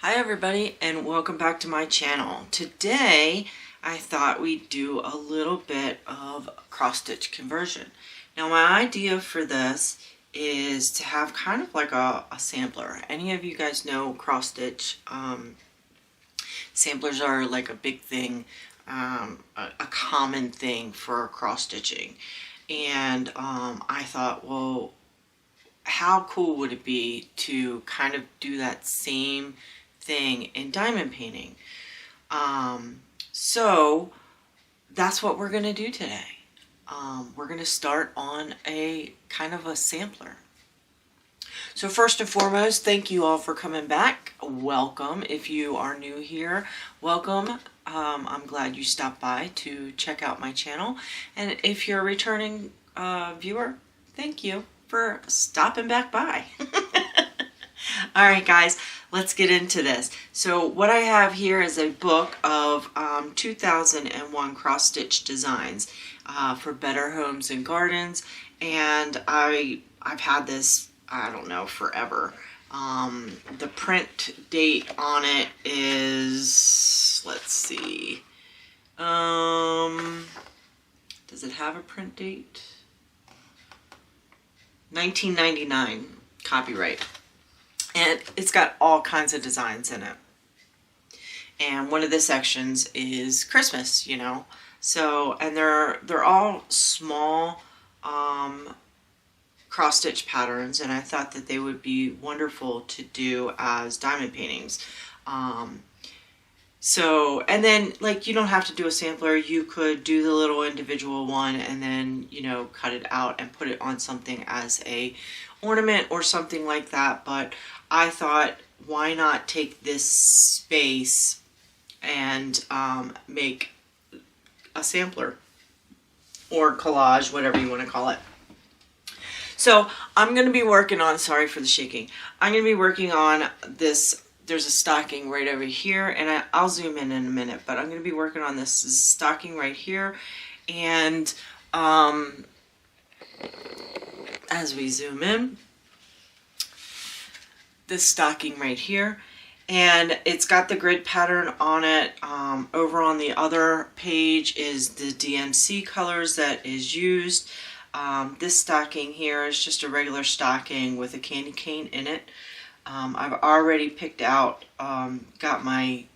Hi everybody and welcome back to my channel. Today I thought we'd do a little bit of cross stitch conversion. Now my idea for this is to have kind of like a sampler. Any of you guys know cross stitch? Samplers are like a big thing, a common thing for cross stitching. And I thought, well, how cool would it be to kind of do that same thing in diamond painting? So that's what we're going to do today. We're going to start on a kind of a sampler. So first and foremost, thank you all for coming back. Welcome. If you are new here, welcome. I'm glad you stopped by to check out my channel. And if you're a returning viewer, thank you for stopping back by. All right, guys, let's get into this. So what I have here is a book of 2001 cross-stitch designs for Better Homes and Gardens, and I've had this, I don't know, forever. The print date on it is, let's see, does it have a print date? 1999 copyright. And it's got all kinds of designs in it. And one of the sections is Christmas, you know. So, and they're all small cross-stitch patterns, and I thought that they would be wonderful to do as diamond paintings. So, and then, like, you don't have to do a sampler. You could do the little individual one and then, you know, cut it out and put it on something as a ornament or something like that. But I thought, why not take this space and make a sampler or collage, whatever you want to call it. So I'm going to be working on, sorry for the shaking, I'm going to be working on this. There's a stocking right over here, and I'll zoom in a minute, but I'm going to be working on this stocking right here. And as we zoom in, this stocking right here, and it's got the grid pattern on it. Over on the other page is the DMC colors that is used. This stocking here is just a regular stocking with a candy cane in it. I've already picked out, got my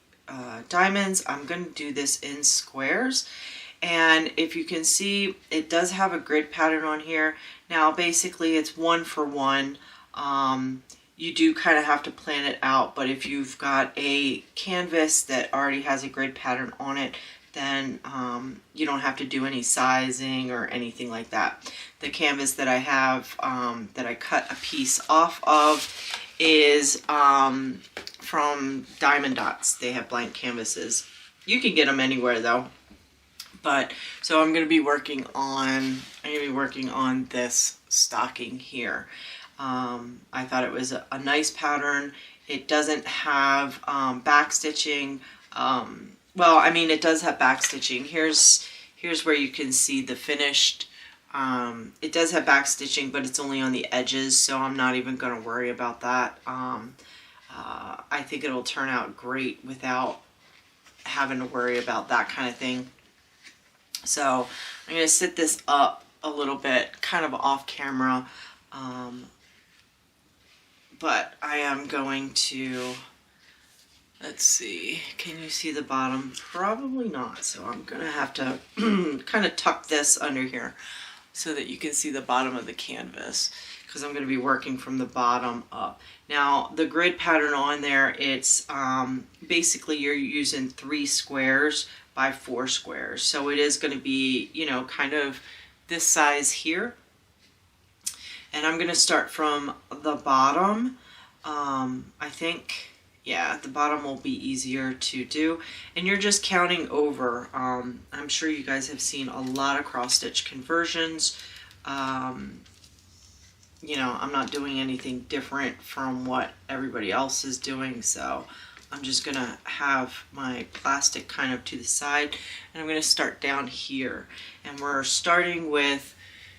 diamonds. I'm going to do this in squares, and if you can see, it does have a grid pattern on here. Now basically it's 1 for 1. You do kind of have to plan it out, but if you've got a canvas that already has a grid pattern on it, then you don't have to do any sizing or anything like that. The canvas that I have, that I cut a piece off of, is from Diamond Dots. They have blank canvases. You can get them anywhere though. But so I'm going to be working on this stocking here. I thought it was a nice pattern. It doesn't have back stitching. Well, I mean, it does have back stitching. Here's where you can see the finished. It does have back stitching, but it's only on the edges, so I'm not even going to worry about that. I think it'll turn out great without having to worry about that kind of thing. So I'm going to sit this up a little bit, kind of off camera, but I am going to, let's see, can you see the bottom? Probably not, so I'm going to have to kind of tuck this under here so that you can see the bottom of the canvas, because I'm going to be working from the bottom up. Now, the grid pattern on there, it's basically you're using 3 squares by 4 squares. So it is going to be, you know, kind of this size here. And I'm going to start from the bottom. I think, yeah, the bottom will be easier to do. And you're just counting over. I'm sure you guys have seen a lot of cross-stitch conversions. You know, I'm not doing anything different from what everybody else is doing, so I'm just going to have my plastic kind of to the side, and I'm going to start down here. And we're starting with,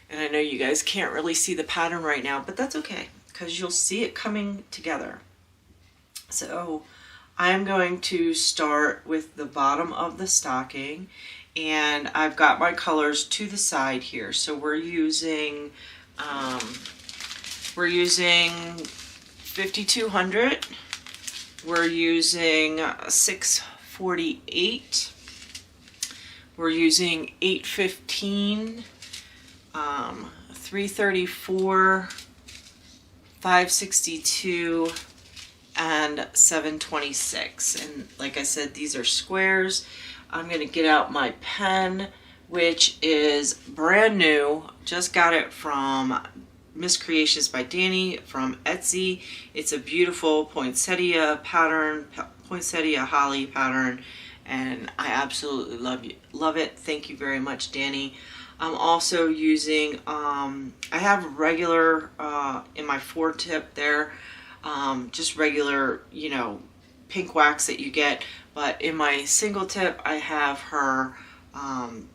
and I know you guys can't really see the pattern right now, but that's okay, because you'll see it coming together. So I'm going to start with the bottom of the stocking, and I've got my colors to the side here. So we're using 5200. We're using 648. We're using 815, 334, 562, and 726. And like I said, these are squares. I'm going to get out my pen, which is brand new. Just got it from Miss Creations by Danny from Etsy. It's a beautiful poinsettia pattern, poinsettia holly pattern, and I absolutely love it. Thank you very much, Danny. I'm also using, I have regular, in my 4-tip there, just regular, you know, pink wax that you get, but in my single tip, I have her,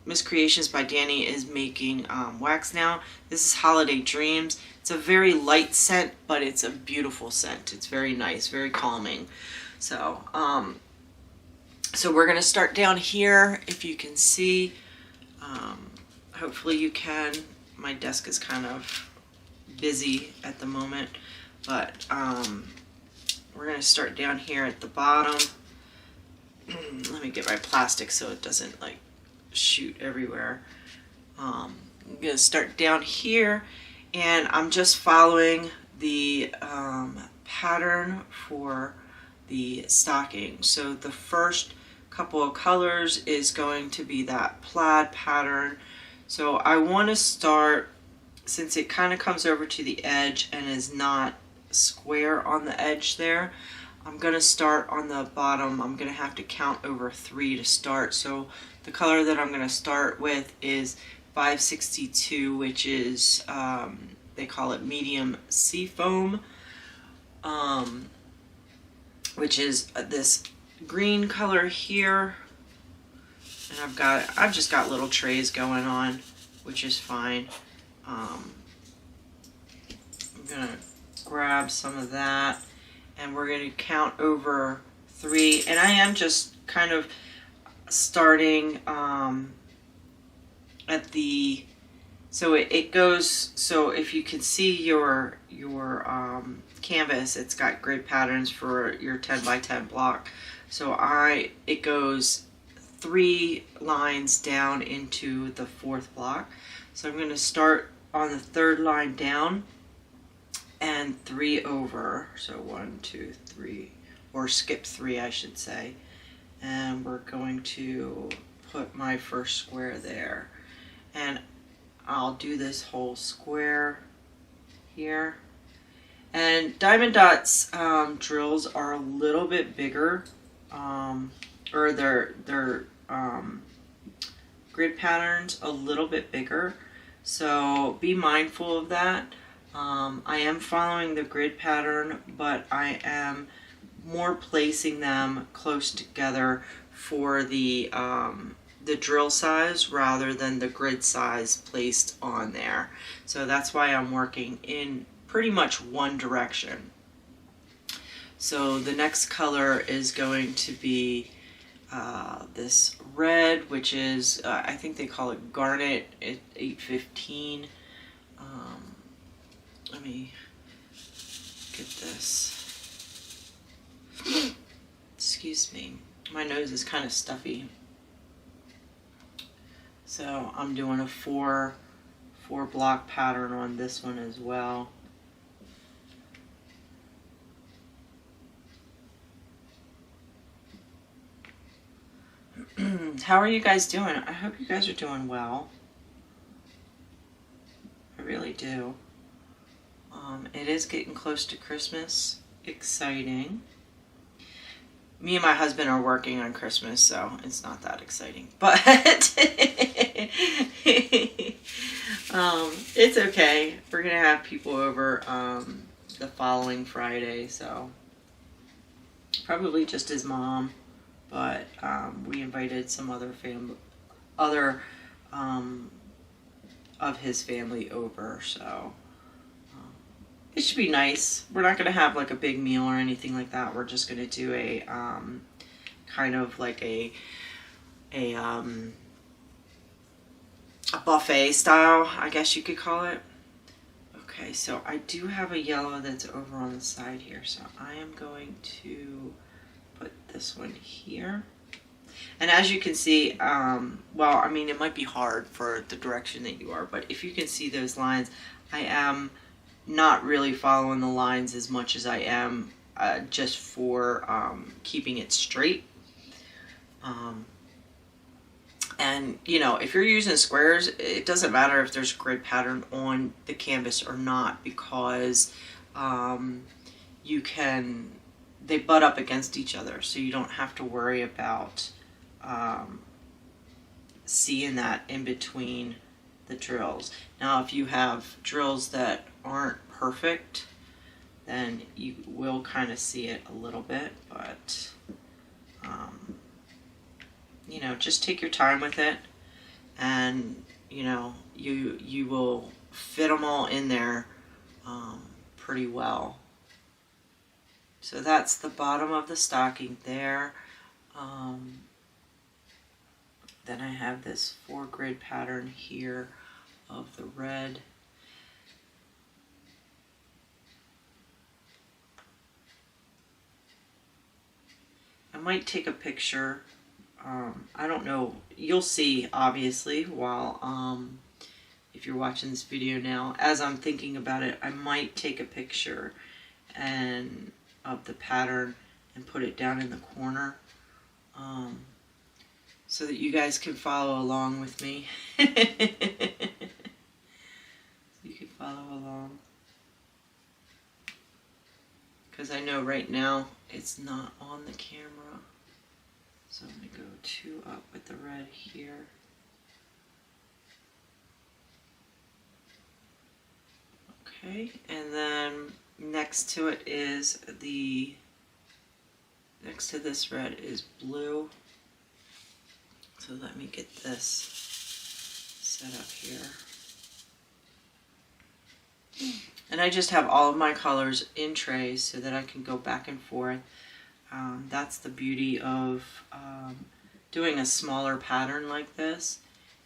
Miss Creations by Danny is making wax now. This is Holiday Dreams. It's a very light scent, but it's a beautiful scent. It's very nice, very calming. So, so we're gonna start down here. If you can see, hopefully you can. My desk is kind of busy at the moment, but we're gonna start down here at the bottom. Let me get my plastic so it doesn't like shoot everywhere. I'm gonna start down here, and I'm just following the pattern for the stocking. So the first couple of colors is going to be that plaid pattern. So I want to start, since it kind of comes over to the edge and is not square on the edge there, I'm going to start on the bottom. I'm going to have to count over 3 to start. So the color that I'm going to start with is 562, which is, they call it medium seafoam, which is this green color here. And I've just got little trays going on, which is fine. I'm gonna grab some of that, and we're gonna count over 3. And I am just kind of starting at the, so it goes, so if you can see your canvas, it's got grid patterns for your 10 by 10 block. So it goes 3 lines down into the 4th block. So I'm going to start on the 3rd line down and 3 over. So 1, 2, 3, or skip 3, I should say. And we're going to put my first square there. And I'll do this whole square here. And Diamond Dots drills are a little bit bigger, or their grid patterns a little bit bigger, so be mindful of that. I am following the grid pattern, but I am more placing them close together for the drill size rather than the grid size placed on there. So that's why I'm working in pretty much one direction. So the next color is going to be this red, which is, I think they call it garnet at 815. Let me get this. Excuse me, my nose is kind of stuffy. So I'm doing a 4 block pattern on this one as well. How are you guys doing? I hope you guys are doing well. I really do. It is getting close to Christmas. Exciting. Me and my husband are working on Christmas, so it's not that exciting. But it's okay. We're going to have people over the following Friday, so probably just his mom. But we invited some other of his family over, so it should be nice. We're not going to have like a big meal or anything like that. We're just going to do a kind of like a buffet style, I guess you could call it. Okay, so I do have a yellow that's over on the side here, so I am going to put this one here. And as you can see, well, I mean, it might be hard for the direction that you are, but if you can see those lines, I am not really following the lines as much as I am just for keeping it straight. And, you know, if you're using squares, it doesn't matter if there's a grid pattern on the canvas or not, because they butt up against each other, so you don't have to worry about seeing that in between the drills. Now, if you have drills that aren't perfect, then you will kind of see it a little bit, but you know, just take your time with it, and you know, you will fit them all in there pretty well. So that's the bottom of the stocking there. Then I have this 4 grid pattern here of the red. I might take a picture. I don't know. You'll see, obviously, while if you're watching this video now. As I'm thinking about it, I might take a picture of the pattern and put it down in the corner, so that you guys can follow along with me. So you can follow along. Because I know right now it's not on the camera. So I'm going to go 2 up with the red here. Okay, and then next to it is next to this red is blue. So let me get this set up here. And I just have all of my colors in trays so that I can go back and forth. That's the beauty of doing a smaller pattern like this.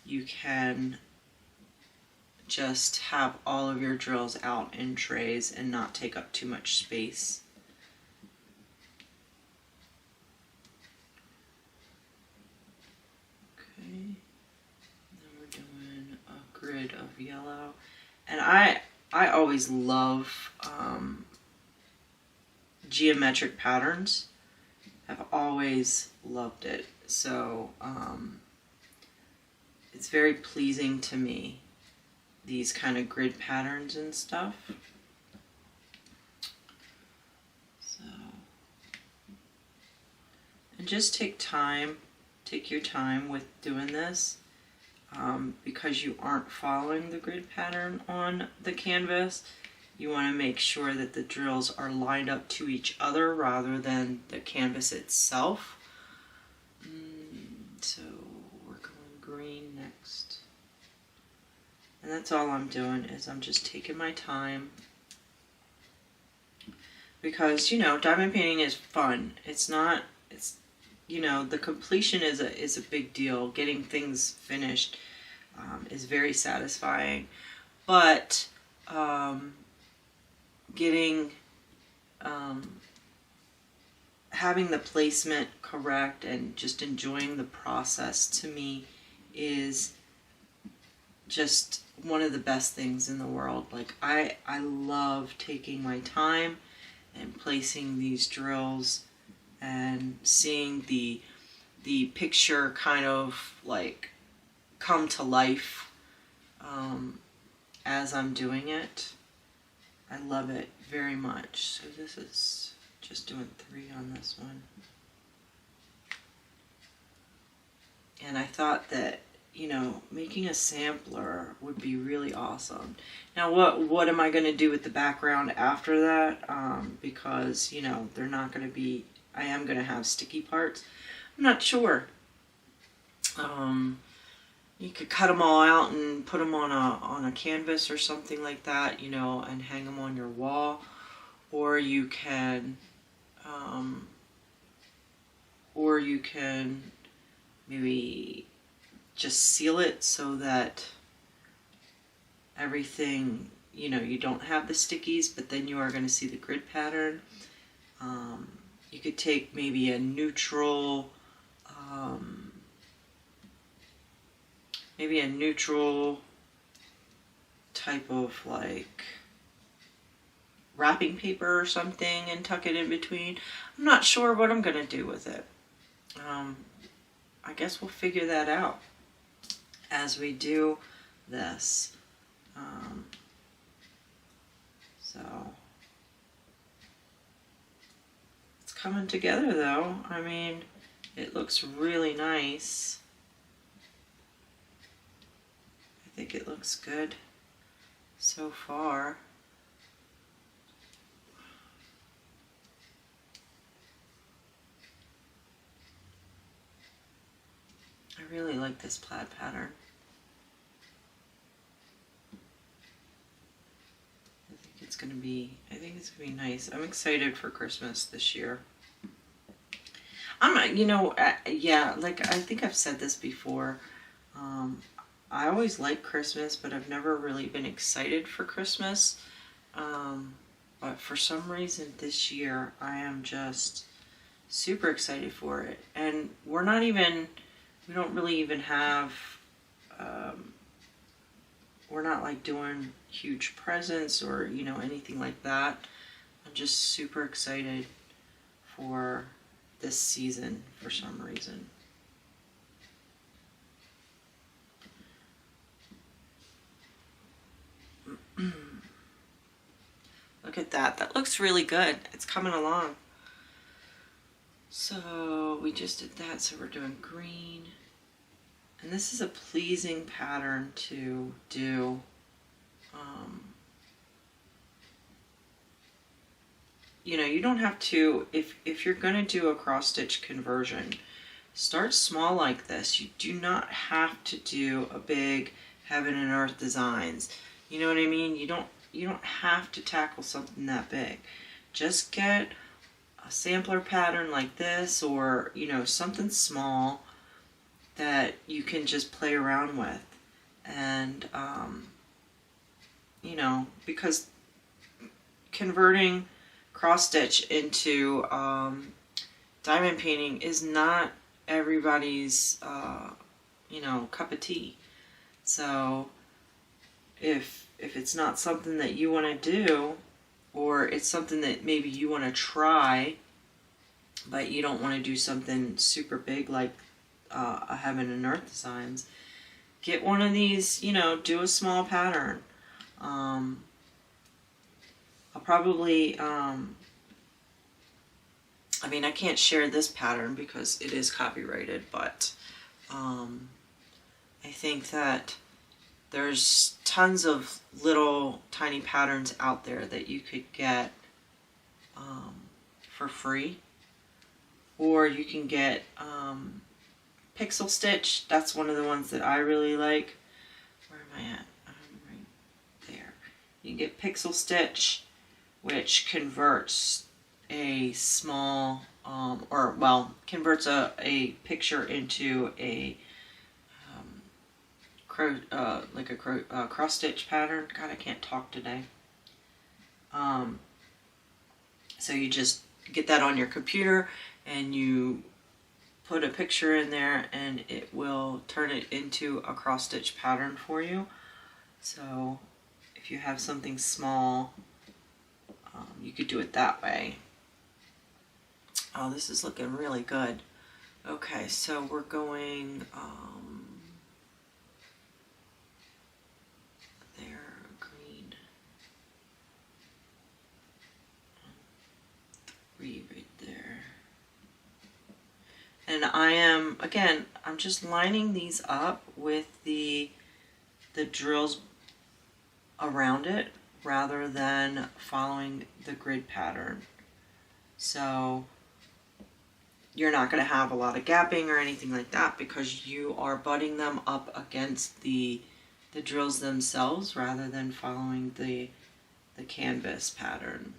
You can just have all of your drills out in trays and not take up too much space. Okay, then we're doing a grid of yellow. And I always love geometric patterns. I've always loved it. So it's very pleasing to me, these kind of grid patterns and stuff. So, and just take your time with doing this, because you aren't following the grid pattern on the canvas. You want to make sure that the drills are lined up to each other rather than the canvas itself. So we're going green next. And that's all I'm doing, is I'm just taking my time. Because, you know, diamond painting is fun. It's you know, the completion is a big deal. Getting things finished is very satisfying. But having the placement correct and just enjoying the process, to me, is just one of the best things in the world. Like, I love taking my time and placing these drills and seeing the picture kind of like come to life as I'm doing it. I love it very much. So this is just doing 3 on this one. And I thought that, you know, making a sampler would be really awesome. Now, what am I going to do with the background after that? Because, you know, they're not going to be, I am going to have sticky parts. I'm not sure. You could cut them all out and put them on a canvas or something like that, you know, and hang them on your wall. Or you can, maybe just seal it so that everything, you know, you don't have the stickies, but then you are going to see the grid pattern. You could take maybe a neutral, type of like wrapping paper or something and tuck it in between. I'm not sure what I'm going to do with it. I guess we'll figure that out as we do this. So it's coming together though. I mean, it looks really nice. I think it looks good so far. I really like this plaid pattern. I think it's gonna be nice. I'm excited for Christmas this year. Yeah, like I think I've said this before. I always like Christmas, but I've never really been excited for Christmas. But for some reason this year, I am just super excited for it. And we don't really even have, we're not like doing huge presents or, you know, anything like that. I'm just super excited for this season for some reason. Look at that. That looks really good. It's coming along. So we just did that. So we're doing green. And this is a pleasing pattern to do. You know, you don't have to, if you're going to do a cross stitch conversion, start small like this. You do not have to do a big heaven and earth designs. You know what I mean? You don't have to tackle something that big. Just get a sampler pattern like this, or, you know, something small that you can just play around with. And, you know, because converting cross stitch into diamond painting is not everybody's, you know, cup of tea. So if it's not something that you want to do, or it's something that maybe you want to try, but you don't want to do something super big like a heaven and earth designs, get one of these, you know, do a small pattern. I'll probably, I mean, I can't share this pattern because it is copyrighted, but I think that there's tons of little tiny patterns out there that you could get for free. Or you can get Pixel Stitch. That's one of the ones that I really like. Where am I at? I'm right there. You can get Pixel Stitch, which converts a small, converts a picture into a cross stitch pattern. God, I can't talk today. So you just get that on your computer and you put a picture in there and it will turn it into a cross stitch pattern for you. So if you have something small, you could do it that way. Oh, this is looking really good. Okay, so we're going there, green, 3 right there. And I am, again, I'm just lining these up with the drills around it rather than following the grid pattern. So you're not going to have a lot of gapping or anything like that because you are butting them up against the drills themselves rather than following the canvas pattern.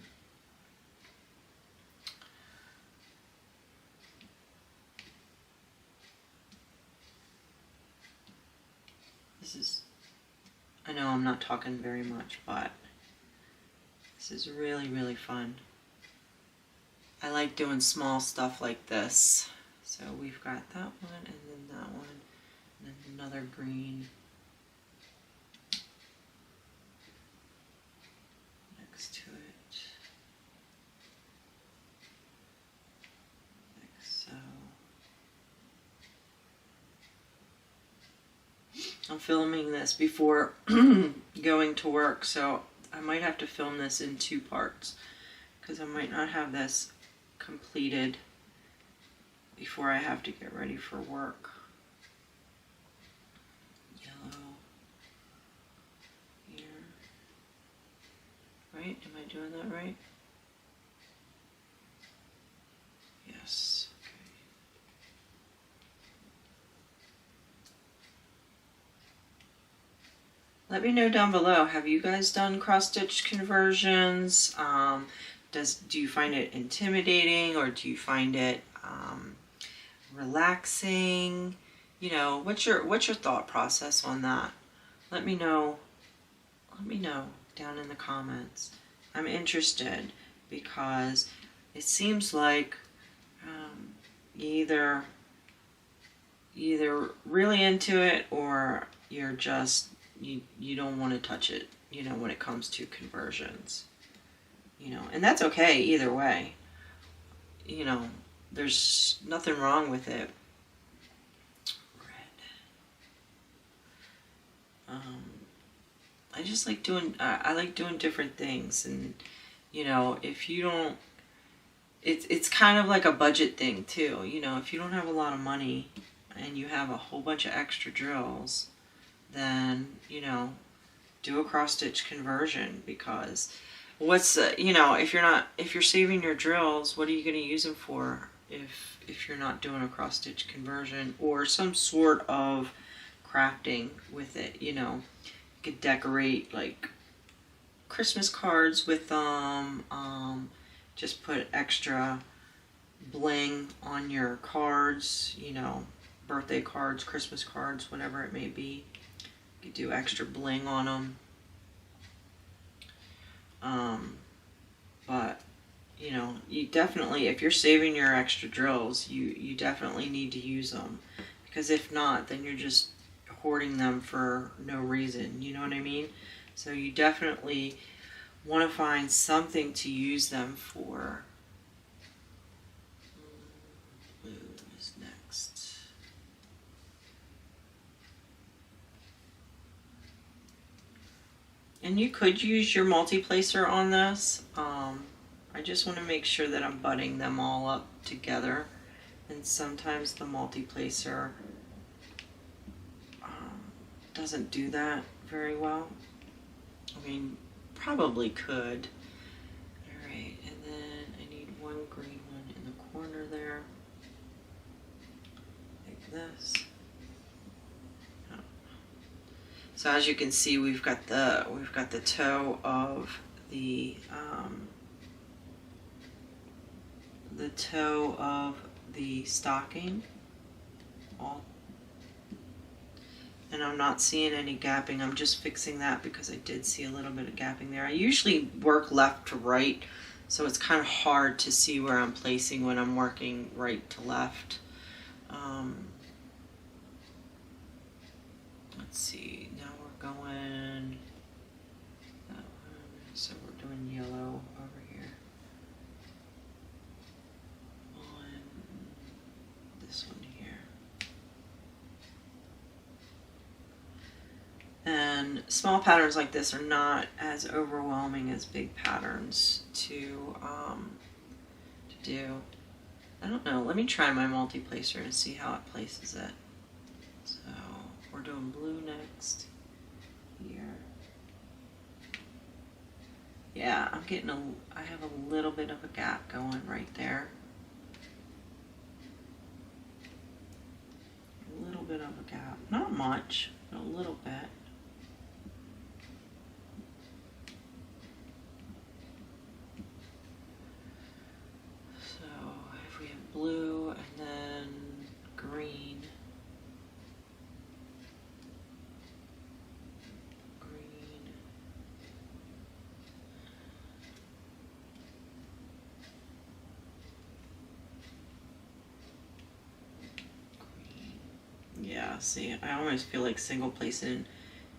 This is, I know I'm not talking very much, but this is really, really fun. I like doing small stuff like this. So we've got that one, and then that one, and then another green next to it, like so. I'm filming this before going to work, so I might have to film this in 2 parts because I might not have this completed before I have to get ready for work. Yellow here. Right? Am I doing that right? Yes. Okay. Let me know down below, have you guys done cross-stitch conversions? Do you find it intimidating, or do you find it relaxing? You know, what's your thought process on that? Let me know. Let me know down in the comments. I'm interested because it seems like you're either really into it or you're just you don't want to touch it, you know, when it comes to conversions. You know, and that's okay either way. You know, there's nothing wrong with it. Red. I just like doing, I like doing different things, and you know, if you don't, it's kind of like a budget thing too. You know, if you don't have a lot of money and you have a whole bunch of extra drills, then, you know, do a cross-stitch conversion, because what's you know, if you're saving your drills, what are you going to use them for if you're not doing a cross-stitch conversion or some sort of crafting with it? You know, you could decorate like Christmas cards with them, just put extra bling on your cards, you know, birthday cards, Christmas cards, whatever it may be. You could do extra bling on them. But, you know, you definitely, if you're saving your extra drills, you definitely need to use them. Because if not, then you're just hoarding them for no reason, you know what I mean? So you definitely want to find something to use them for. Blue is next. And you could use your multi-placer on this. I just want to make sure that I'm butting them all up together. And sometimes the multi-placer doesn't do that very well. I mean, probably could. Alright, and then I need one green one in the corner there. Like this. So as you can see, we've got the toe of the stocking, and I'm not seeing any gapping. I'm just fixing that because I did see a little bit of gapping there. I usually work left to right, so it's kind of hard to see where I'm placing when I'm working right to left. Let's see, now we're going that one, so we're doing yellow over here on this one here. And small patterns like this are not as overwhelming as big patterns to do. I don't know, let me try my multi-placer and see how it places it. So we're doing blue next here. Yeah, I have a little bit of a gap going right there. a gap. Not much, but a little bit. So if we have blue and then green. Yeah, see, I almost feel like single placing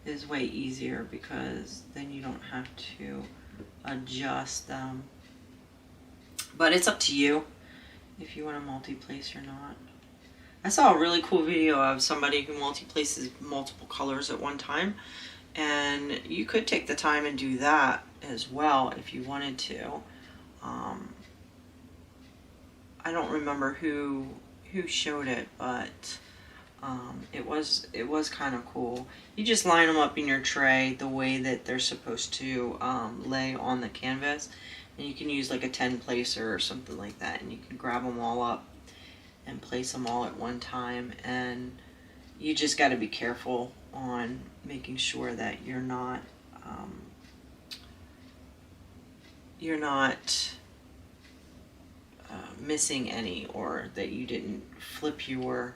is way easier because then you don't have to adjust them. But it's up to you if you want to multi-place or not. I saw a really cool video of somebody who multi-places multiple colors at one time, and you could take the time and do that as well if you wanted to. I don't remember who showed it, but it was kind of cool. You just line them up in your tray the way that they're supposed to lay on the canvas, and you can use like a 10 placer or something like that, and you can grab them all up and place them all at one time. And you just got to be careful on making sure that you're not missing any, or that you didn't flip your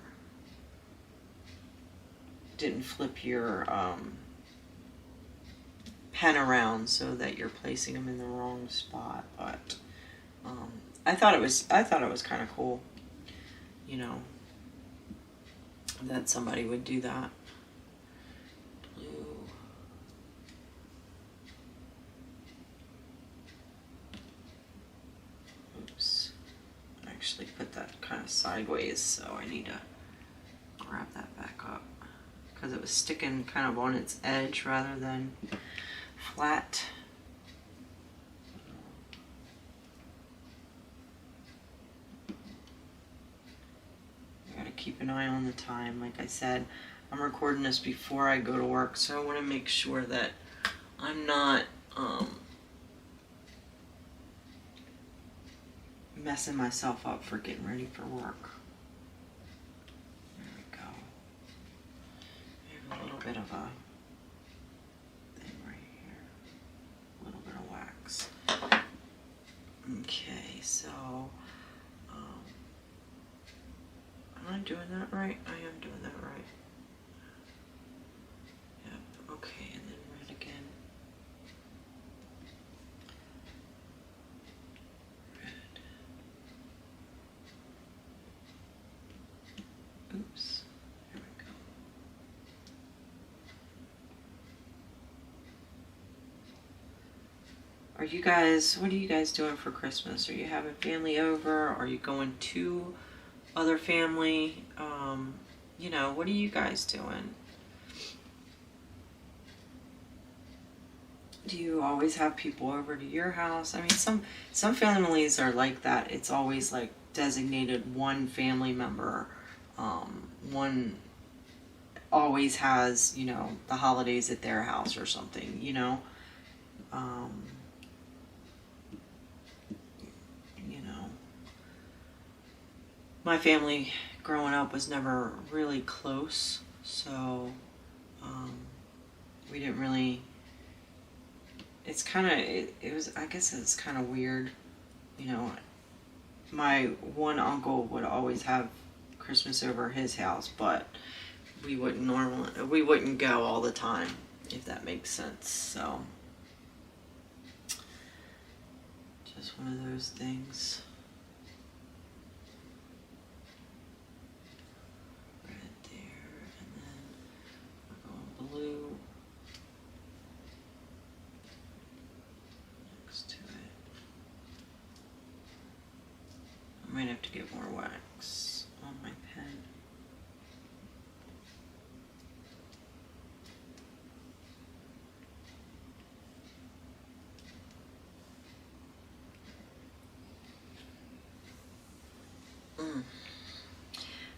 pen around so that you're placing them in the wrong spot. But I thought it was kind of cool, you know, that somebody would do that. Blue. Oops. I actually put that kind of sideways, so I need to grab that back up because it was sticking kind of on its edge rather than flat. I gotta keep an eye on the time. Like I said, I'm recording this before I go to work, so I want to make sure that I'm not messing myself up for getting ready for work. There we go. I have a little bit of a thing right here. A little bit of wax. Okay, so am I doing that right? I am doing that right. Yep, okay, and then red again. Oops, there we go. What are you guys doing for Christmas? Are you having family over? Are you going to other family? You know, what are you guys doing? Do you always have people over to your house? I mean, some families are like that. It's always like designated one family member. One always has, you know, the holidays at their house or something, you know. My family growing up was never really close, so we didn't really. It's kind of it was. I guess it's kind of weird, you know. My one uncle would always have Christmas over at his house, but we wouldn't go all the time, if that makes sense. So just one of those things. Blue next to it. I might have to get more wax on my pen.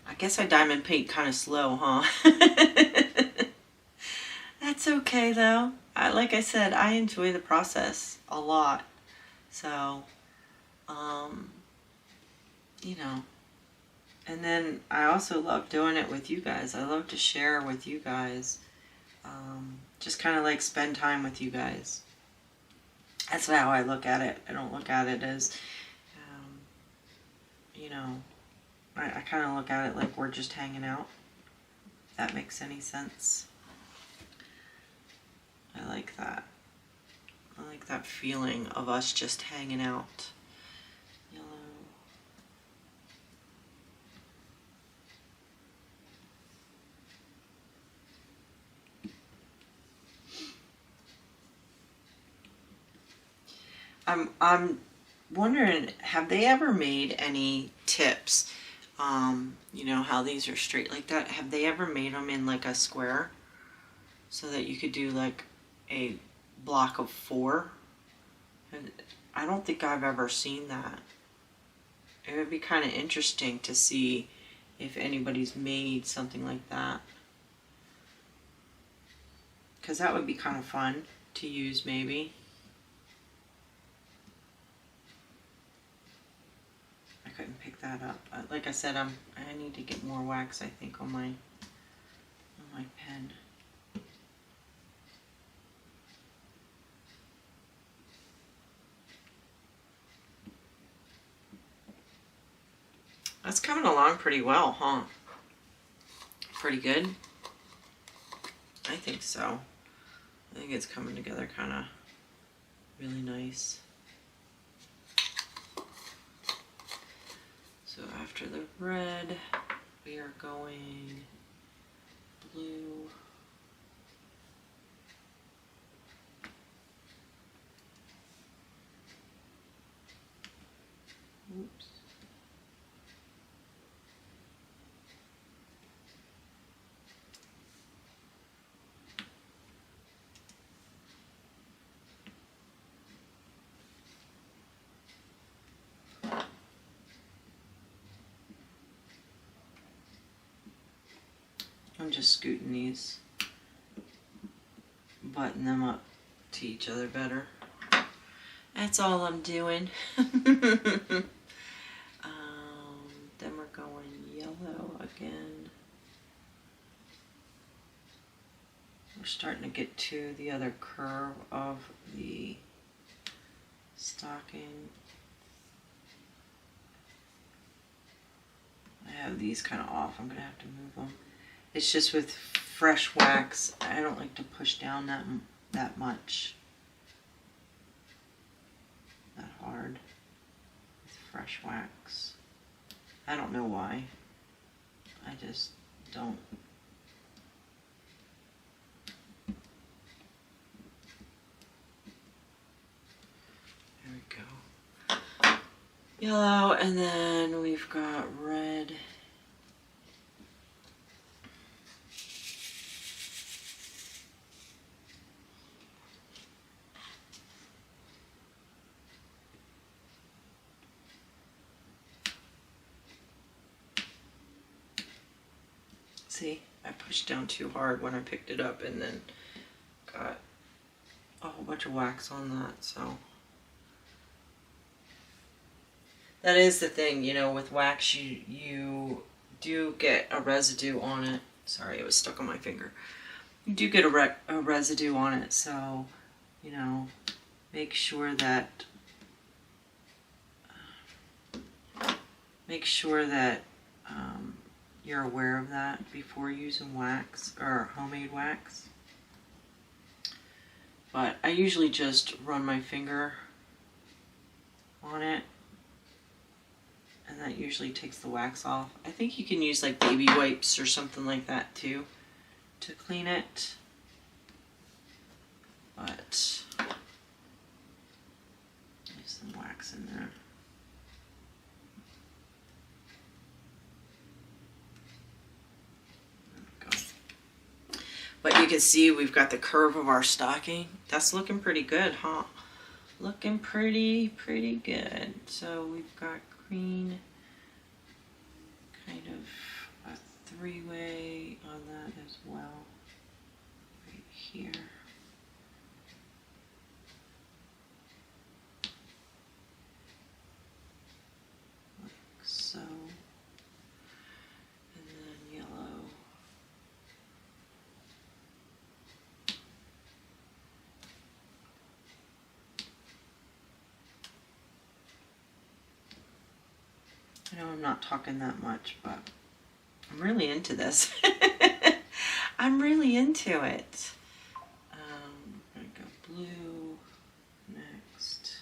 I guess I diamond paint kind of slow, huh? That's okay though. Like I said, I enjoy the process a lot. So, you know, And then I also love doing it with you guys. I love to share with you guys. Just kind of like spend time with you guys. That's how I look at it. I don't look at it as, you know, I kind of look at it like we're just hanging out. If that makes any sense. I like that. I like that feeling of us just hanging out. Yellow. I'm wondering, have they ever made any tips? You know how these are straight like that. Have they ever made them in like a square so that you could do like a block of 4? And I don't think I've ever seen that. It would be kind of interesting to see if anybody's made something like that. Because that would be kind of fun to use maybe. I couldn't pick that up. Like I said, I need to get more wax, I think, on my pen. That's coming along pretty well, huh? Pretty good. I think so. I think it's coming together kind of really nice. So after the red, we are going blue. Oops. I'm just scooting these, button them up to each other better. That's all I'm doing. Then we're going yellow again. We're starting to get to the other curve of the stocking. I have these kind of off. I'm going to have to move them. It's just with fresh wax, I don't like to push down that much. That hard. With fresh wax. I don't know why. I just don't. There we go. Yellow, and then we've got red. See, I pushed down too hard when I picked it up and then got a whole bunch of wax on that, so. That is the thing, you know, with wax you do get a residue on it. Sorry, it was stuck on my finger. You do get a residue on it, so, you know, make sure that you're aware of that before using wax or homemade wax. But I usually just run my finger on it, and that usually takes the wax off. I think you can use like baby wipes or something like that too to clean it. But there's some wax in there. But you can see we've got the curve of our stocking. That's looking pretty good, huh? Looking pretty good. So we've got green, kind of a three-way on that as well, right here. Like so. know I'm not talking that much, but I'm really into this. I'm really into it. I'm going to go blue next.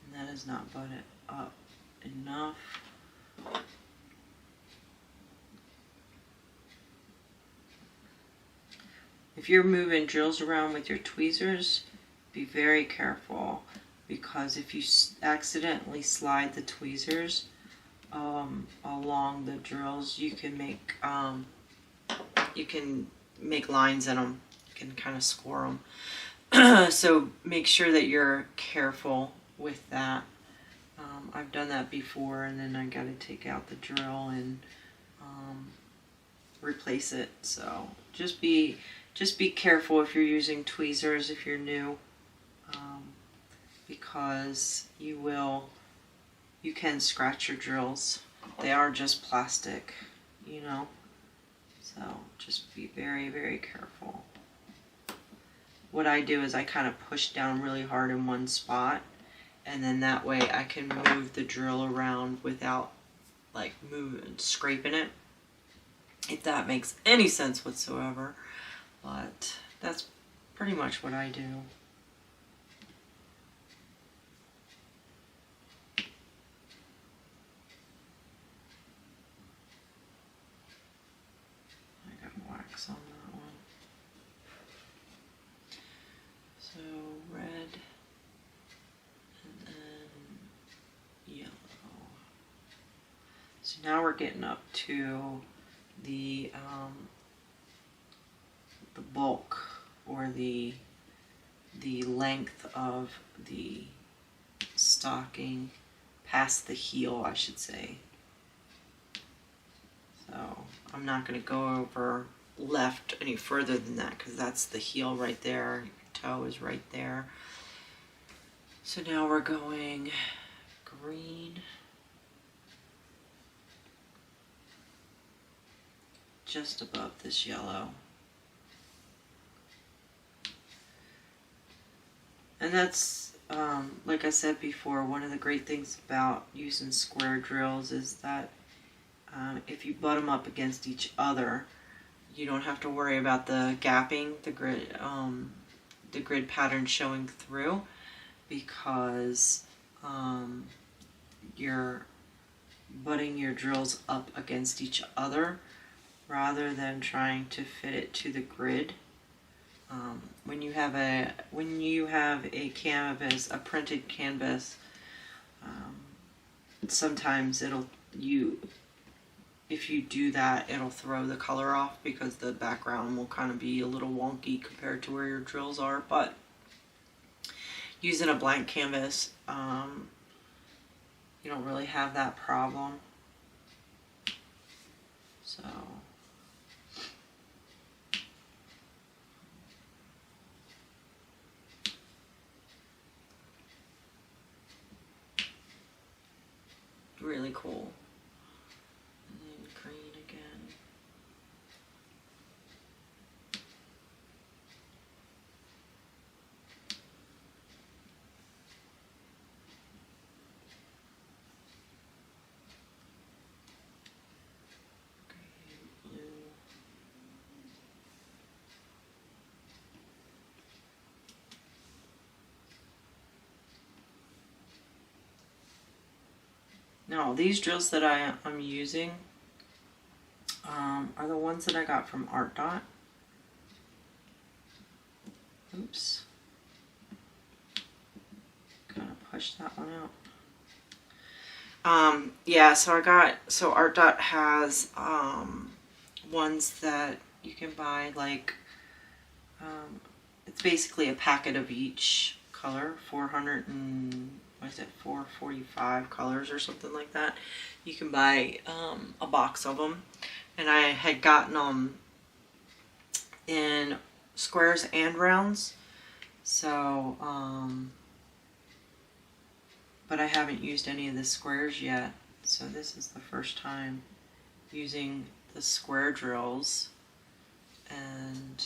And that is not butted up enough. If you're moving drills around with your tweezers, be very careful, because if you accidentally slide the tweezers along the drills, you can make lines in them. You can kind of score them. So make sure that you're careful with that. I've done that before, and then I got to take out the drill and replace it. So just be careful if you're using tweezers if you're new, because you can scratch your drills. They are just plastic, you know, so just be very, very careful. What I do is I kind of push down really hard in one spot, and then that way I can move the drill around without like scraping it, if that makes any sense whatsoever. But that's pretty much what I do. I got wax on that one. So red, and then yellow. So now we're getting up to the bulk, or the length of the stocking, past the heel, I should say. So I'm not going to go over left any further than that, because that's the heel right there. Your toe is right there. So now we're going green, just above this yellow. And that's, like I said before, one of the great things about using square drills is that if you butt them up against each other, you don't have to worry about the gapping, the grid pattern showing through, because you're butting your drills up against each other rather than trying to fit it to the grid. When you have a canvas, a printed canvas, sometimes if you do that, it'll throw the color off, because the background will kind of be a little wonky compared to where your drills are. But using a blank canvas, you don't really have that problem. So really cool. And then green again. Green, blue. Now, these drills that I'm using are the ones that I got from Art Dot. Oops. Kind of push that one out. Yeah, so Art Dot has ones that you can buy, like, it's basically a packet of each color, 445 colors or something like that. You can buy a box of them, and I had gotten them in squares and rounds, so but I haven't used any of the squares yet, so this is the first time using the square drills. and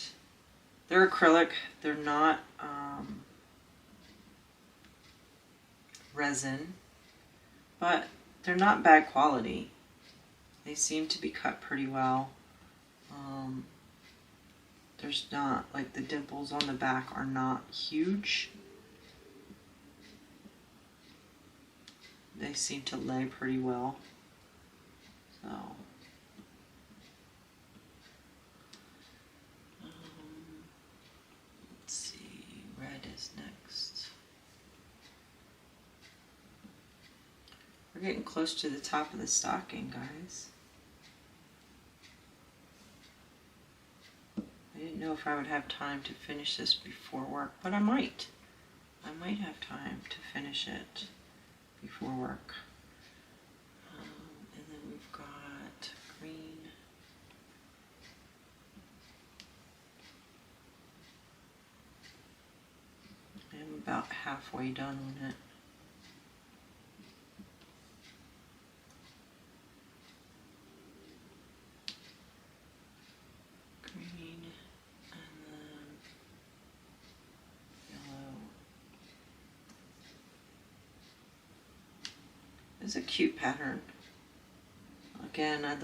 they're acrylic. They're not resin, but they're not bad quality. They seem to be cut pretty well. There's not, like, the dimples on the back are not huge. They seem to lay pretty well. So, let's see, red is next. We're getting close to the top of the stocking, guys. I didn't know if I would have time to finish this before work, but I might. I might have time to finish it before work. And then we've got green. I'm about halfway done on it. Green and then yellow. It's a cute pattern. Again, I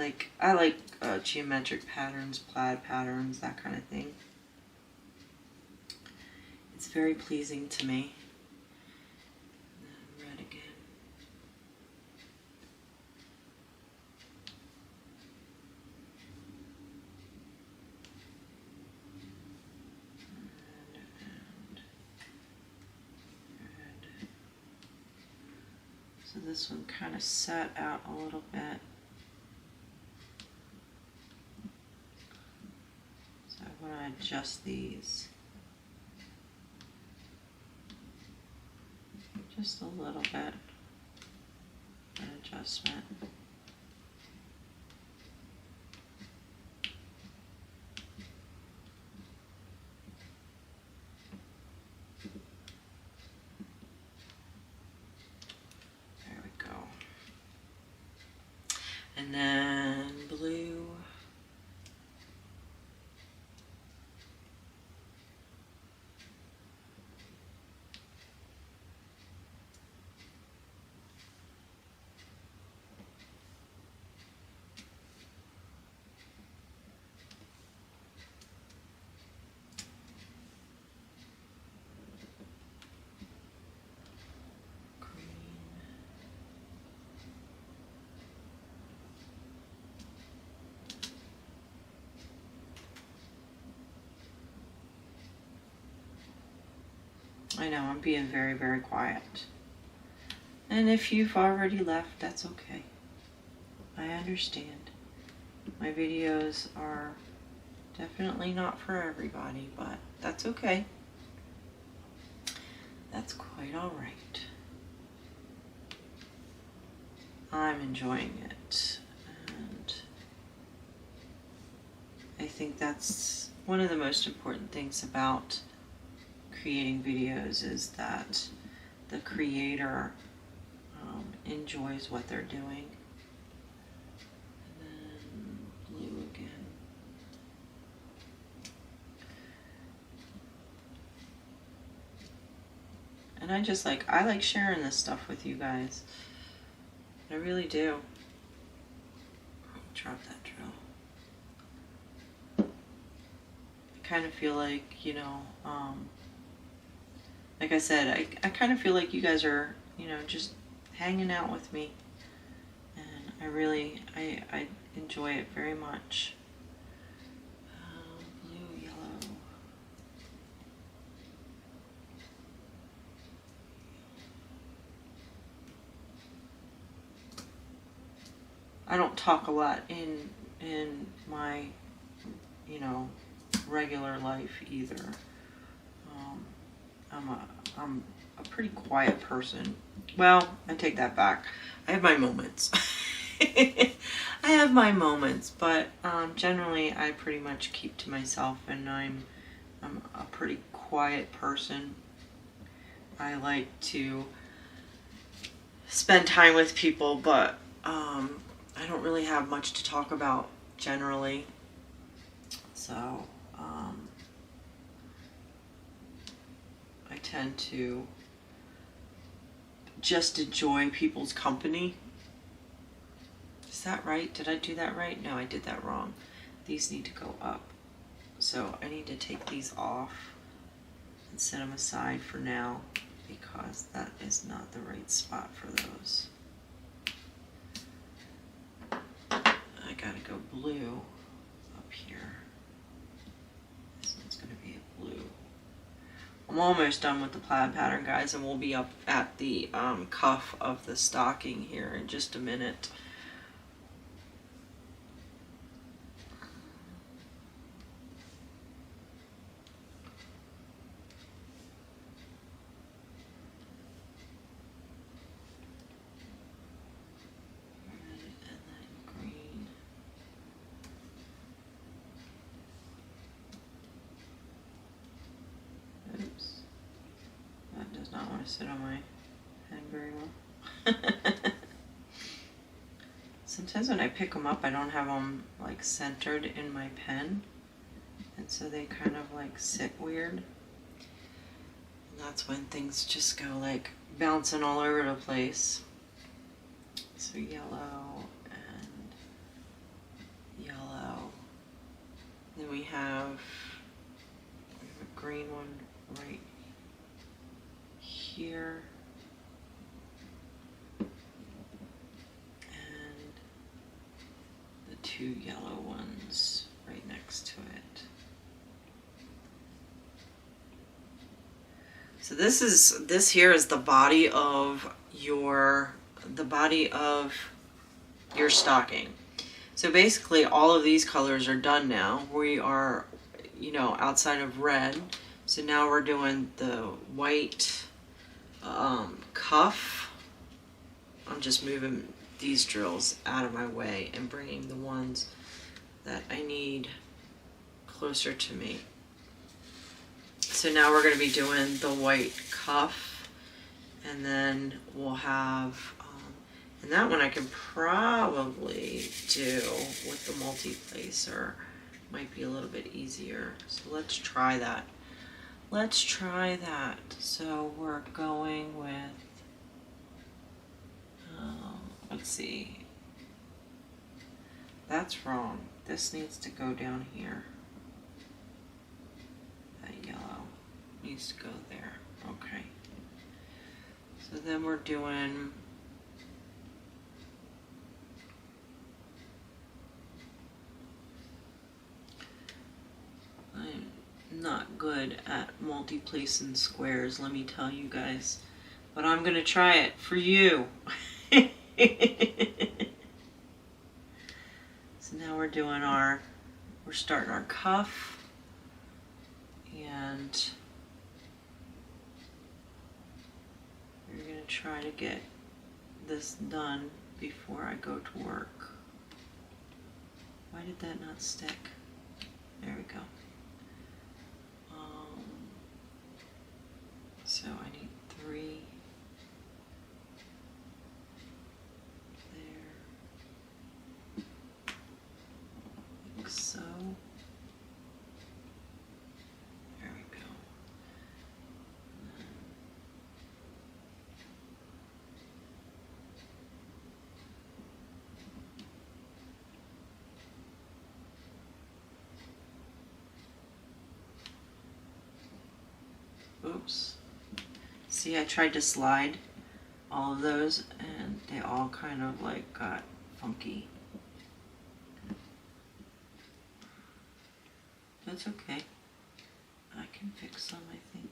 like geometric patterns, plaid patterns, that kind of thing. It's very pleasing to me. And then red again. And red. So this one kind of sat out a little bit. So I want to adjust these. Just a little bit, an adjustment. There we go. And then blue. I know, I'm being very, very quiet. And if you've already left, that's okay. I understand. My videos are definitely not for everybody, but that's okay. That's quite all right. I'm enjoying it. And I think that's one of the most important things about creating videos, is that the creator enjoys what they're doing. And then blue again. And I like sharing this stuff with you guys. I really do. Drop that drill. I kind of feel like, you know, like I said, I kind of feel like you guys are, you know, just hanging out with me. And I enjoy it very much. Blue, yellow. I don't talk a lot in my, you know, regular life either. I'm a pretty quiet person. Well, I take that back. I have my moments. I have my moments, but generally I pretty much keep to myself, and I'm a pretty quiet person. I like to spend time with people, but I don't really have much to talk about generally. So tend to just enjoy people's company. Is that right? Did I do that right? No, I did that wrong. These need to go up. So I need to take these off and set them aside for now because that is not the right spot for those. I gotta go blue up here. This one's gonna be a blue. I'm almost done with the plaid pattern, guys, and we'll be up at the cuff of the stocking here in just a minute. Not want to sit on my pen very well. Sometimes when I pick them up, I don't have them like centered in my pen, and so they kind of like sit weird. And that's when things just go like bouncing all over the place. So yellow and yellow. Then we have a green one right here, and the two yellow ones right next to it. So this here is the body of your stocking. So basically all of these colors are done now. We are, outside of red. So now we're doing the white cuff. I'm just moving these drills out of my way and bringing the ones that I need closer to me. So now we're going to be doing the white cuff, and then we'll have, and that one I can probably do with the multi-placer. Might be a little bit easier. So let's try that. Let's try that. So we're going with, let's see. That's wrong. This needs to go down here. That yellow needs to go there. Okay. So then we're doing, I'm not good at multi-placing squares, let me tell you guys, but I'm gonna try it for you. So now we're doing we're starting our cuff, and we're gonna try to get this done before I go to work. Why did that not stick? There we go. So I need 3 there, like so. There we go. Oops. See, I tried to slide all of those and they all kind of like got funky. That's okay. I can fix them, I think.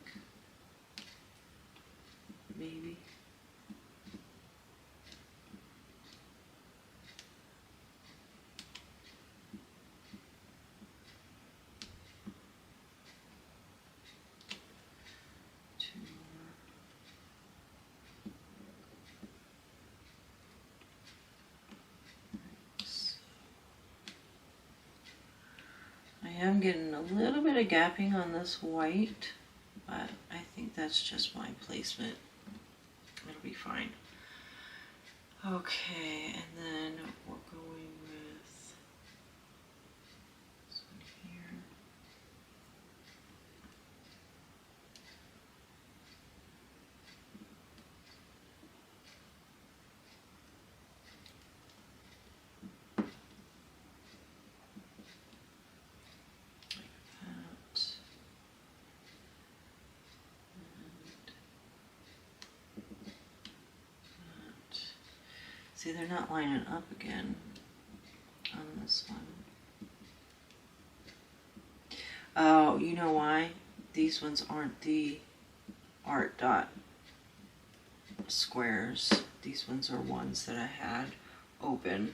Maybe. I'm getting a little bit of gapping on this white, but I think that's just my placement. It'll be fine. Okay, and then we're going with this one here. See, they're not lining up again on this one. Oh, you know why? These ones aren't the art dot squares. These ones are ones that I had open.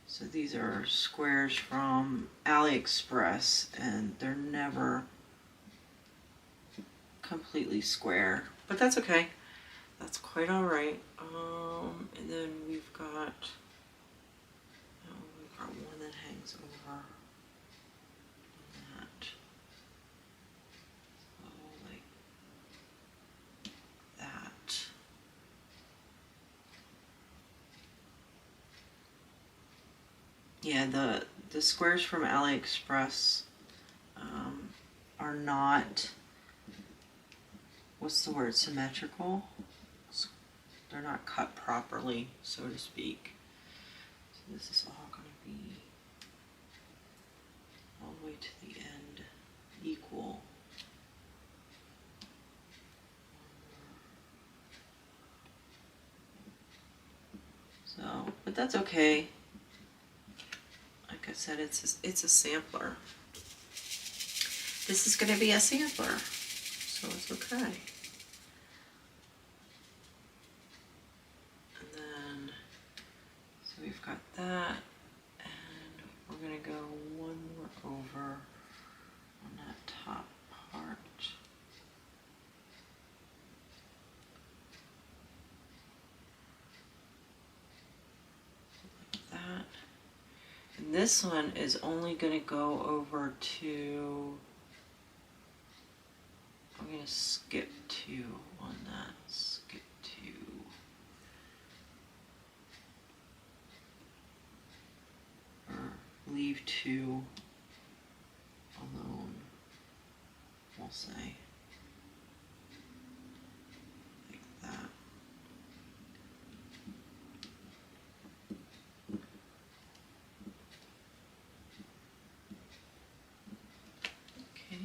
So these are squares from AliExpress, and they're never completely square, but that's okay. That's quite all right. And then we've got one that hangs over that. Oh, like that. Yeah, the squares from AliExpress are not, what's the word, symmetrical? They're not cut properly, so to speak. So this is all going to be all the way to the end equal. So, but that's okay. Like I said, it's a sampler. This is going to be a sampler, so it's okay. And then, so we've got that, and we're going to go one more over on that top part. Like that. And this one is only going to go over to, I'm going to skip 2 on that, skip 2. Or leave 2 alone, we'll say. Like that. Okay.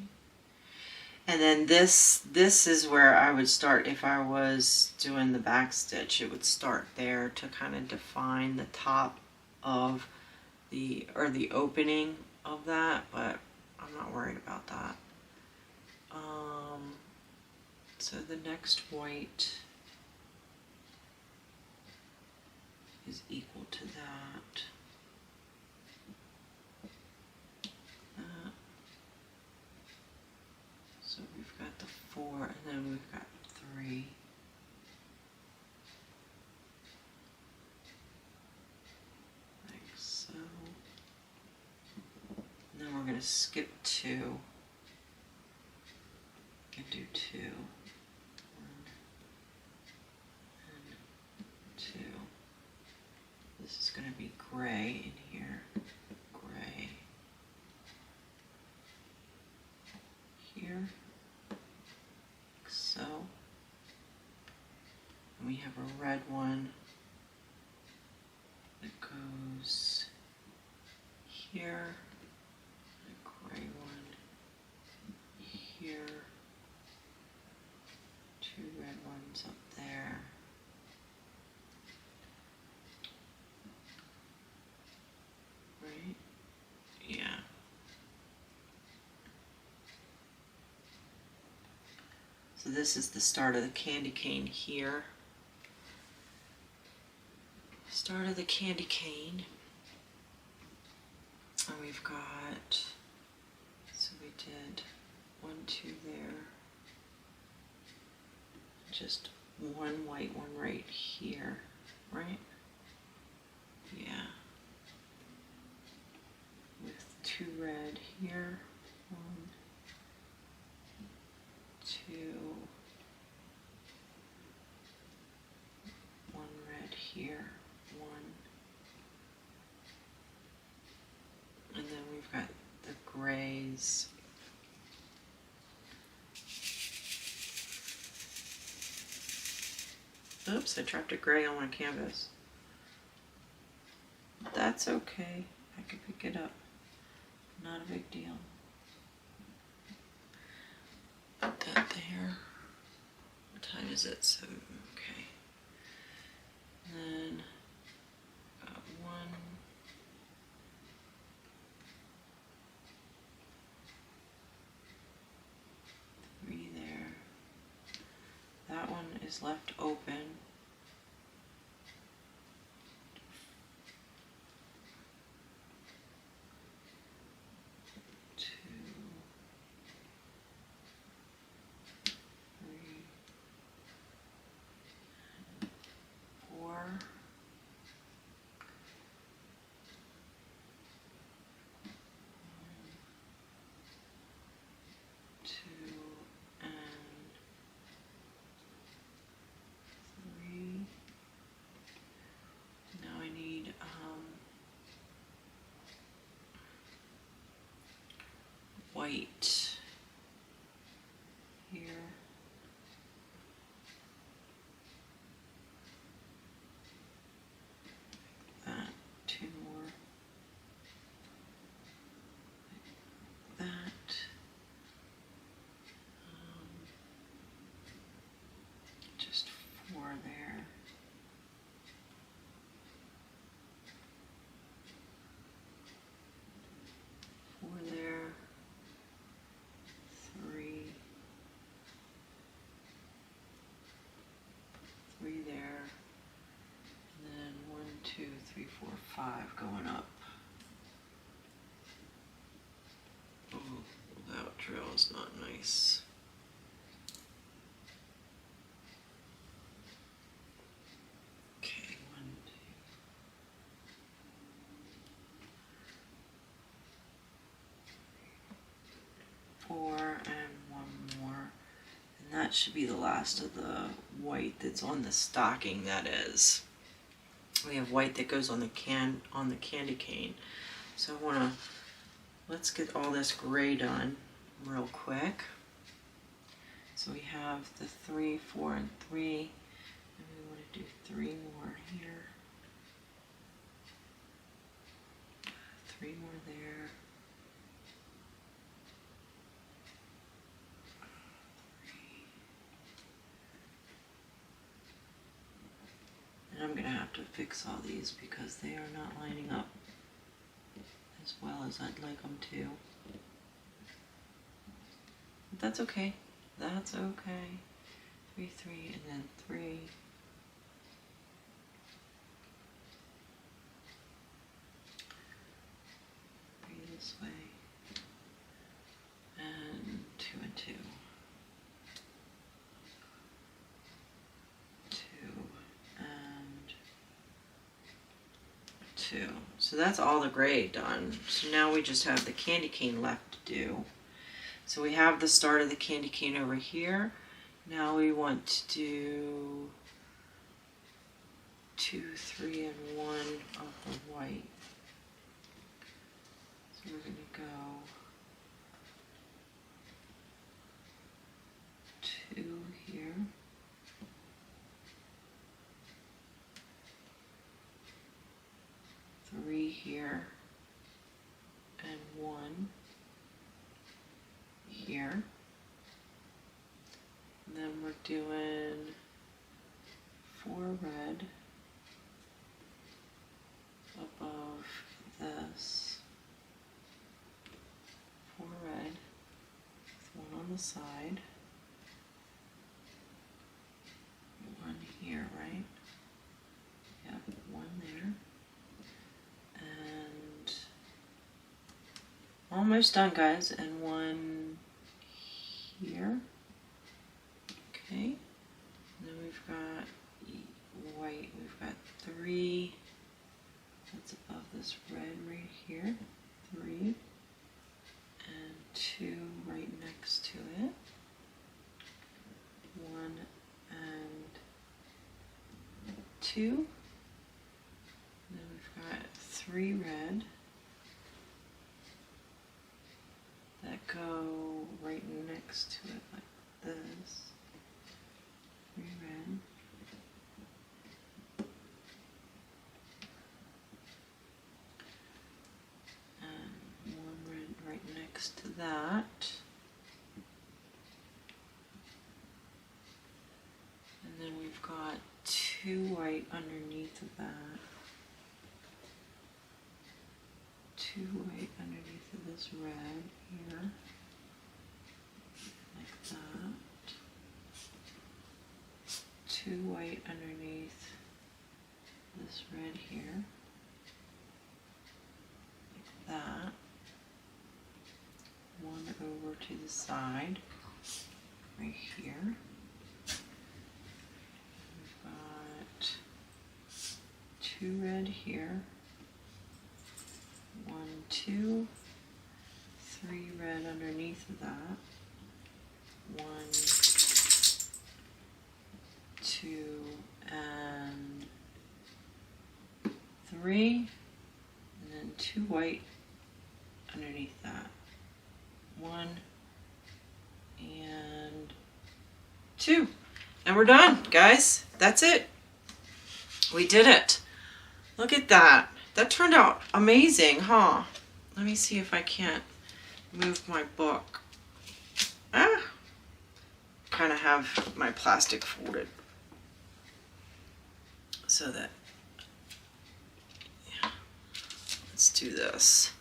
And then this is where I would start if I was doing the back stitch. It would start there to kind of define the top of the opening of that, but I'm not worried about that. So the next white is equal to that. So we've got the 4, and then we've got 3. Like so. And then we're going to skip 2 and do 2. 1 and 2. This is going to be gray in here. Gray. Here. Like so. And we have a red one that goes here. A gray one here. 2 red ones up there. Right? Yeah. So this is the start of the candy cane here. Start of the candy cane. And we've got, so we did 1, 2 there. Just one white one right here, right? Yeah. With 2 red here. 1, 2. 1 red here. 1. And then we've got the grays. Oops, I dropped a gray on my canvas. That's okay. I can pick it up. Not a big deal. Put that there. What time is it? 7. Okay. then got 1, 3 there. That one is left open. 2, 3, 4. 2 and 3. Now I need white here. That, 2 more. Like that. Just 4 there. 4 there. 3. 3 there. And then 1, 2, 3, 4, 5 going up. Oh, that trail is not nice. Okay, 1, 2. 4 and 1 more, and that should be the last of the white that's on the stocking. That is, we have white that goes on the candy cane. So I want to, let's get all this gray done real quick. So we have the 3, 4, and 3, and we want to do 3 more here, 3 more there. And I'm going to have to fix all these because they are not lining up as well as I'd like them to. But that's okay. That's okay. 3, 3, and then 3. 3 this way. And 2 and 2. 2. So that's all the gray done. So now we just have the candy cane left to do. So we have the start of the candy cane over here. Now we want to do 2, 3, and 1 of the white. So we're going to go 2 here. 3 here, and 1 here. And then we're doing 4 red above this. 4 red, with 1 on the side. 1 here, right? Yep, 1 there. And almost done, guys, and 1 here. Okay, and then we've got white, we've got 3, that's above this red right here, 3, and 2 right next to it, 1 and 2, and then we've got 3 red that go right next to it like this. 3 red. And 1 red right next to that. And then we've got 2 2 white underneath of that. 2 white underneath of this red here. Like that. 2 white underneath this red here. Like that. 1 over to the side. Right here. We've got 2 red here. 1, 2, 3 red underneath of that. 1, 2, and 3, and then 2 white underneath that. 1 and 2. And we're done, guys. That's it. We did it. Look at that. That turned out amazing, huh? Let me see if I can't move my book. Kind of have my plastic folded so that, yeah. Let's do this.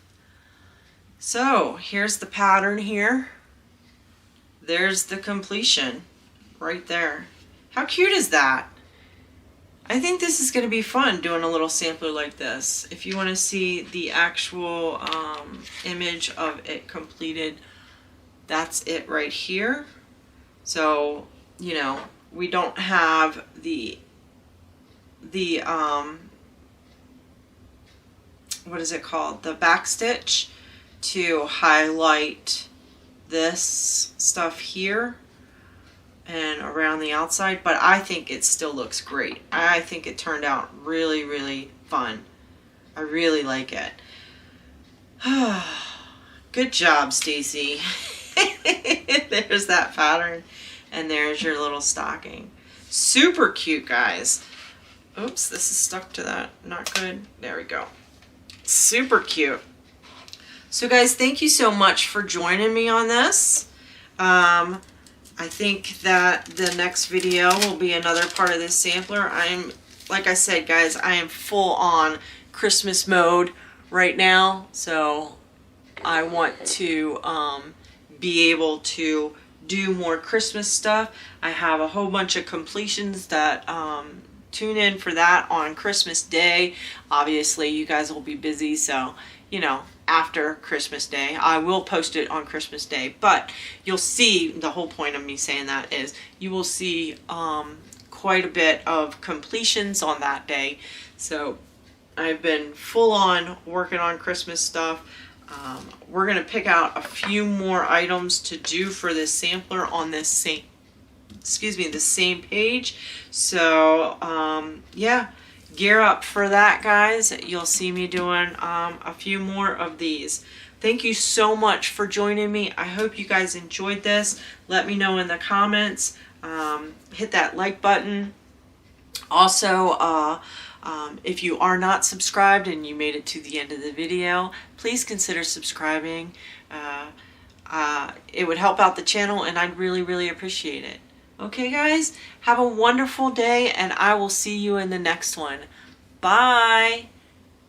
So here's the pattern here. There's the completion right there. How cute is that? I think this is going to be fun doing a little sampler like this. If you want to see the actual image of it completed, that's it right here. So, you know, we don't have the what is it called? The back stitch to highlight this stuff here and around the outside, but I think it still looks great. I think it turned out really, really fun. I really like it. Good job, Stacy. There's that pattern, and there's your little stocking. Super cute, guys. Oops, this is stuck to that. Not good. There we go. Super cute. So guys, thank you so much for joining me on this. I think that the next video will be another part of this sampler. Like I said, guys, I am full on Christmas mode right now. So I want to be able to do more Christmas stuff. I have a whole bunch of completions that tune in for that on Christmas Day. Obviously, you guys will be busy, so, you know, after Christmas Day. I will post it on Christmas Day, but you'll see, the whole point of me saying that is you will see quite a bit of completions on that day. So I've been full on working on Christmas stuff. We're going to pick out a few more items to do for this sampler on this same, the same page. So yeah, gear up for that, guys. You'll see me doing a few more of these. Thank you so much for joining me. I hope you guys enjoyed this. Let me know in the comments. Hit that like button. Also, if you are not subscribed and you made it to the end of the video, please consider subscribing. It would help out the channel, and I'd really, really appreciate it. Okay, guys, have a wonderful day, and I will see you in the next one. Bye.